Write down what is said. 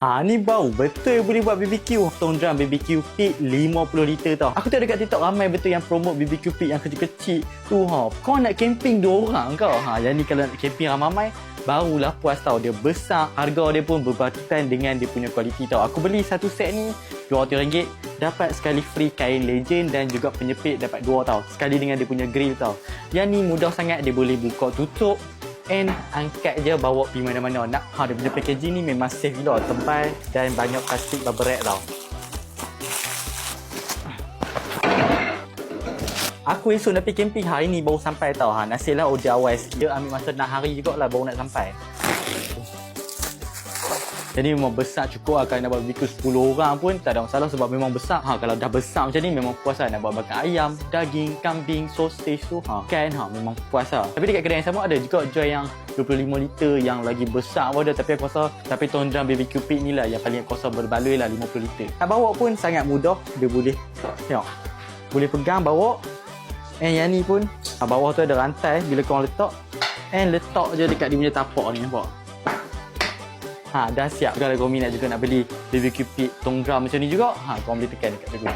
Ni bau betul boleh buat BBQ. Tong drum BBQ pit 50 liter tau. Aku tengok dekat TikTok ramai betul yang promote BBQ pit yang kecil-kecil tu Kau nak camping 2 orang kau. Yang ni kalau nak camping ramai-ramai barulah puas tau. Dia besar, harga dia pun berbatutan dengan dia punya kualiti tau. Aku beli satu set ni RM200. Dapat sekali free kain legend dan juga penyepit dapat 2 tau. Sekali dengan dia punya grill tau. Yang ni mudah sangat, dia boleh buka tutup. And angkat je bawa pergi mana-mana. Dia punya packaging ni memang safe gila, tebal dan banyak plastik bubble wrap tau. Aku esok nak pergi camping hari ni baru sampai tau. Nasiblah order awal sikit. Dia ambil masa 6 hari jugalah baru nak sampai. Jadi memang besar cukup lah. Kalau nak buat BBQ 10 orang pun tak ada masalah sebab memang besar. Kalau dah besar macam ni memang puas lah. Nak buat makan ayam, daging, kambing, sausage tu memang puas lah. Tapi dekat kedai yang sama ada juga jual yang 25 liter yang lagi besar pun ada. Tapi aku rasa Tong drum BBQ pit ni lah yang paling aku rasa berbaloi lah 50 liter. Nak bawa pun sangat mudah. Dia boleh tengok, boleh pegang bawa. And yang ni pun bawah tu ada rantai bila korang letak. And letak je dekat dia punya tapak ni, nampak? Dah siap. Kalau korang minat juga nak beli BBQ pit Tong drum macam ni juga, korang boleh tekan dekat tu.